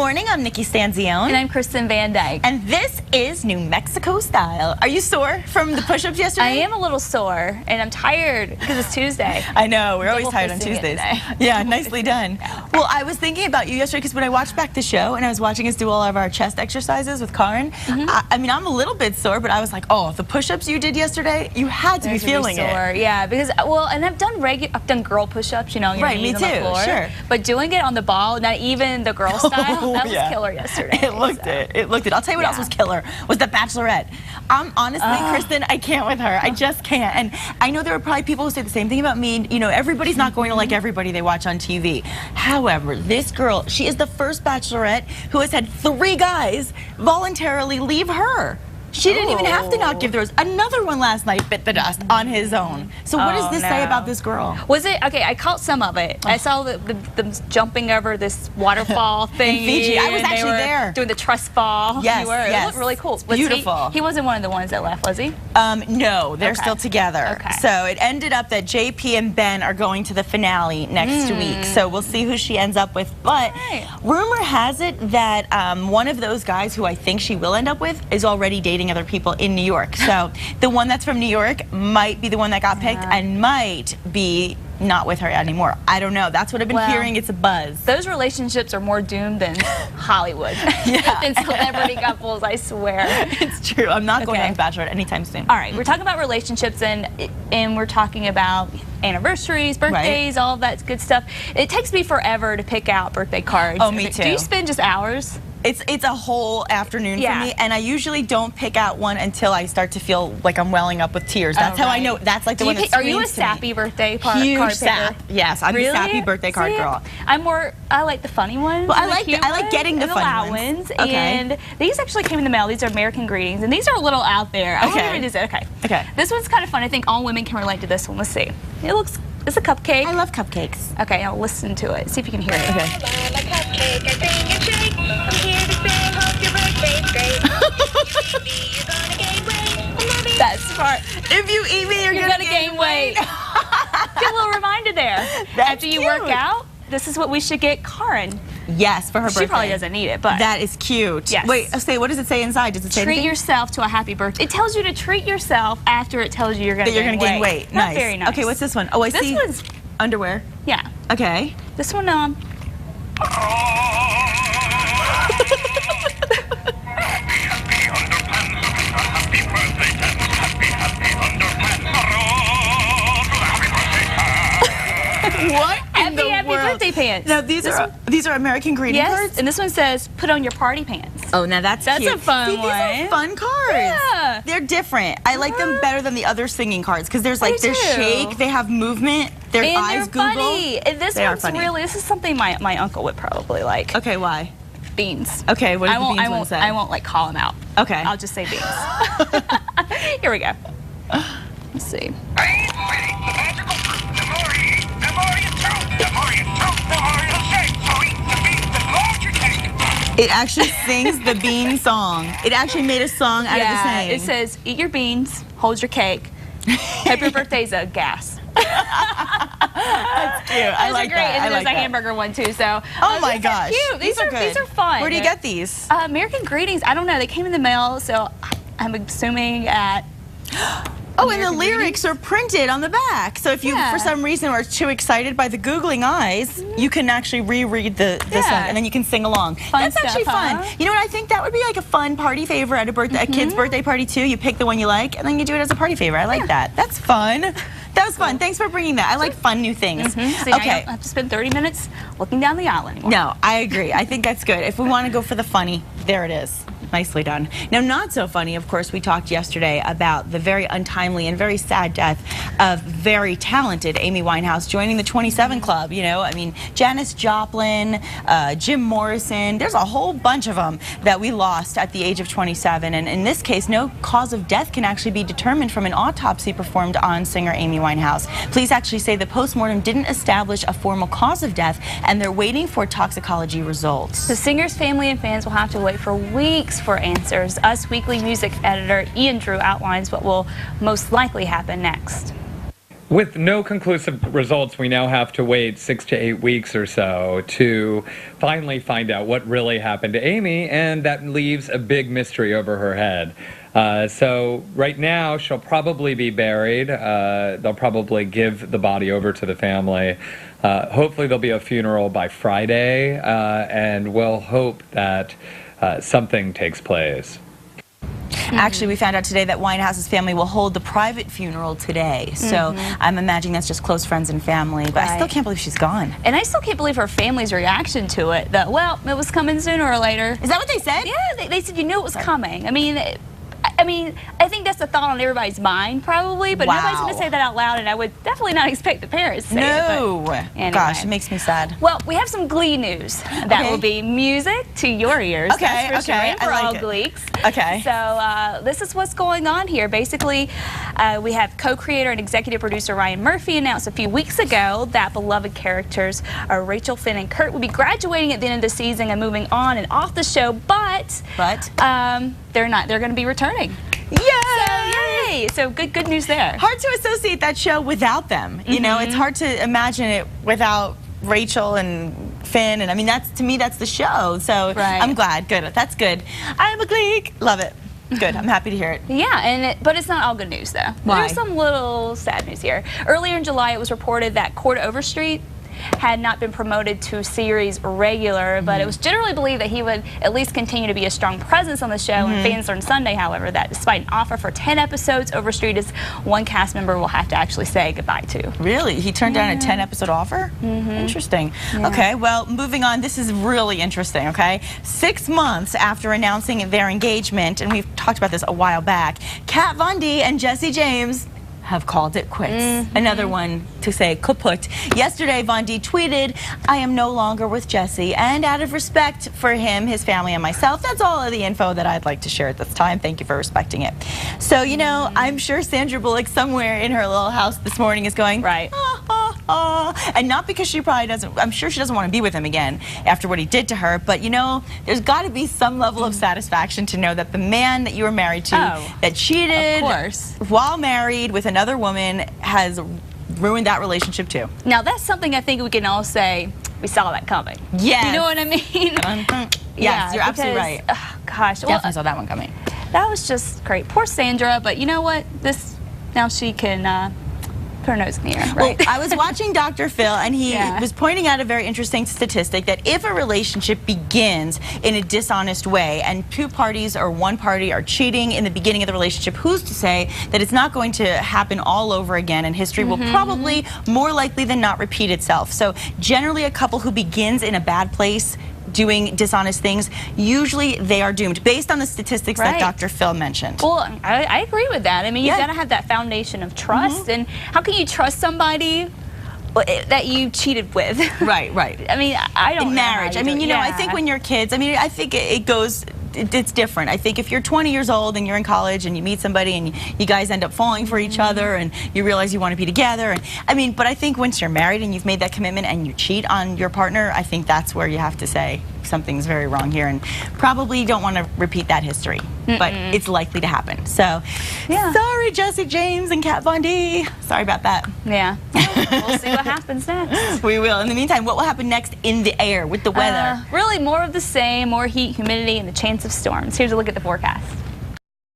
morning, I'm Nikki Stanzione. And I'm Kristen Van Dyke. And this is New Mexico Style. Are you sore from the push-ups yesterday? I am a little sore, and I'm tired because it's Tuesday. I know, we're always tired on Tuesdays. Yeah, nicely done. Well, I was thinking about you yesterday because when I watched back the show and I was watching us do all of our chest exercises with Karin, I mean, I'm a little bit sore, but I was like, oh, the push-ups you did yesterday, you had to be feeling it. Yeah, because, well, and I've done girl push-ups, you know, your right, me knees on the too, floor. sure. But doing it on the ball, not even the girl style, that was killer yesterday. It looked it. It looked it. I'll tell you what else was killer, was the Bachelorette. Honestly, Kristen, I can't with her. I just can't. And I know there are probably people who say the same thing about me. You know, everybody's not going to like everybody they watch on TV. However, this girl, she is the first Bachelorette who has had 3 guys voluntarily leave her. She didn't even have to not give the rose. Another one last night bit the dust on his own. So what does this say about this girl? Was it, okay, I caught some of it. I saw them jumping over this waterfall thing. In Fiji, I was actually there. Doing the trust fall. Yes, It looked really cool. Beautiful. He wasn't one of the ones that left, was he? No, they're still together. Okay. So it ended up that JP and Ben are going to the finale next week. So we'll see who she ends up with. But rumor has it that one of those guys who I think she will end up with is already dating other people in New York. So the one that's from New York might be the one that got picked and might be not with her anymore. I don't know. That's what I've been hearing. It's a buzz. Those relationships are more doomed than Hollywood. Than celebrity couples, I swear. It's true. I'm not going on Bachelorette anytime soon. All right, we're talking about relationships and we're talking about anniversaries, birthdays, all of that good stuff. It takes me forever to pick out birthday cards. Oh, me too. Do you spend just hours? It's a whole afternoon for me, and I usually don't pick out one until I start to feel like I'm welling up with tears. That's how I know. That's like the one that screams to me. Are you a sappy birthday card sap. Yes, I'm the sappy birthday card girl. I like the funny ones. Well, I like getting the funny ones. And these actually came in the mail. These are American Greetings, and these are a little out there. I want to read these. Okay. This one's kind of fun. I think all women can relate to this one. Let's see. It's a cupcake. I love cupcakes. Okay, now listen to it. See if you can hear it. Okay. I'm a cupcake, I bring and shake. I'm here to say, hope your birthday's great. You're gonna gain weight. That's smart. If you eat me, you're gonna gain weight. Get a little reminder there. After you work out, this is what we should get Karin. Yes, for her birthday. She probably doesn't need it, but that is cute. Yes. Wait, what does it say inside? Does it say treat yourself to a happy birthday? It tells you to treat yourself after it tells you you're gonna gain weight. Nice. Very nice. Okay, what's this one? Oh, I see. This one's underwear. Yeah. Okay. This one What in the happy world? Birthday pants. Now these are American greeting cards. And this one says put on your party pants. Oh, now that's cute. A fun one. These are fun cards. Yeah. They're different. I like them better than the other singing cards because there's like their shake, they have movement, their eyes Google. Funny. And this one's really, this is something my uncle would probably like. Okay, why? Beans. Okay, what does the beans one say? I won't like call him out. Okay. I'll just say beans. Here we go. Let's see. It actually sings the bean song. It actually made a song out of the saying. It says, eat your beans, hold your cake. Hope your birthday's a gas. That's cute. I like that. And then there's a hamburger one too. So. Oh my gosh. Cute. These are good. These are fun. Where do you get these? American Greetings. I don't know. They came in the mail, so I'm assuming at. Oh, and the lyrics are printed on the back. So if you, for some reason, are too excited by the googling eyes, you can actually reread this one, and then you can sing along. That's actually fun. You know what? I think that would be like a fun party favor at a kid's birthday party too. You pick the one you like, and then you do it as a party favor. I like that. That's fun. That was fun. Thanks for bringing that. I like fun new things. So okay. I don't have to spend 30 minutes looking down the aisle anymore. No, I agree. I think that's good. If we want to go for the funny, there it is. Nicely done. Now, not so funny, of course, we talked yesterday about the very untimely and very sad death of very talented Amy Winehouse joining the 27 Club. You know, I mean, Janis Joplin, Jim Morrison, there's a whole bunch of them that we lost at the age of 27. And in this case, no cause of death can actually be determined from an autopsy performed on singer Amy Winehouse. Police actually say the postmortem didn't establish a formal cause of death, and they're waiting for toxicology results. The singer's family and fans will have to wait for weeks for answers. Us Weekly music editor Ian Drew outlines what will most likely happen next. With no conclusive results, we now have to wait 6 to 8 weeks or so to finally find out what really happened to Amy, and that leaves a big mystery over her head. So right now, she'll probably be buried. They'll probably give the body over to the family. Hopefully there'll be a funeral by Friday, and we'll hope that something takes place. Actually, we found out today that Winehouse's family will hold the private funeral today. So I'm imagining that's just close friends and family. But I still can't believe she's gone. And I still can't believe her family's reaction to it. That, well, it was coming sooner or later. Is that what they said? Yeah, they said you knew it was coming. I mean, I think that's the thought on everybody's mind, probably, but nobody's going to say that out loud, and I would definitely not expect the parents to say it. But anyway. Gosh, it makes me sad. Well, we have some Glee news. That will be music to your ears. Okay, that's for sure, and for all Gleeks. Okay. So this is what's going on here. Basically, we have co-creator and executive producer Ryan Murphy announced a few weeks ago that beloved characters Rachel, Finn, and Kurt will be graduating at the end of the season and moving on and off the show, but they're not. They're going to be returning. Yay! So, yay! So good news there. Hard to associate that show without them. You know, it's hard to imagine it without Rachel and Finn, and I mean, to me that's the show. So I'm glad. Good. That's good. I'm a Gleek. Love it. Good. I'm happy to hear it. Yeah, but it's not all good news though. Why? There's some little sad news here. Earlier in July, it was reported that Cord Overstreet had not been promoted to series regular, but it was generally believed that he would at least continue to be a strong presence on the show. And fans learned Sunday, however, that despite an offer for 10 episodes, Overstreet is one cast member will have to actually say goodbye to. Really? He turned down a 10-episode offer? Interesting. Okay, well, moving on. This is really interesting, okay? 6 months after announcing their engagement, and we've talked about this a while back, Kat Von D and Jesse James have called it quits. Another one to say kaput. Yesterday, Von D tweeted, "I am no longer with Jesse, and out of respect for him, his family, and myself, that's all of the info that I'd like to share at this time. Thank you for respecting it." So, you know, I'm sure Sandra Bullock somewhere in her little house this morning is going, and not because she probably doesn't, I'm sure she doesn't want to be with him again after what he did to her, but you know, there's got to be some level of satisfaction to know that the man that you were married to, that cheated while married with another woman, has ruined that relationship too. Now that's something I think we can all say, we saw that coming. Yes. You know what I mean? Yes, you're absolutely right. Gosh. Definitely saw that one coming. That was just great. Poor Sandra, but you know what? Now she can put her nose in the air, right? Well, I was watching Dr. Phil, and he was pointing out a very interesting statistic that if a relationship begins in a dishonest way and two parties or one party are cheating in the beginning of the relationship, who's to say that it's not going to happen all over again, and history will probably more likely than not repeat itself. So generally a couple who begins in a bad place doing dishonest things, usually they are doomed, based on the statistics that Dr. Phil mentioned. Well, I agree with that. I mean, you've got to have that foundation of trust, and how can you trust somebody that you cheated with? Right. I mean, I don't know. In marriage. I mean, you know, I think when you're kids, I mean, I think it's different. I think if you're 20 years old and you're in college and you meet somebody and you guys end up falling for each other and you realize you want to be together, and I mean, but I think once you're married and you've made that commitment and you cheat on your partner, I think that's where you have to say something's very wrong here, and probably don't want to repeat that history, but it's likely to happen. So, sorry, Jesse James and Kat Von D. Sorry about that. Yeah. We'll see what happens next. We will. In the meantime, what will happen next in the air with the weather? Really more of the same, more heat, humidity, and the chance of storms. Here's a look at the forecast.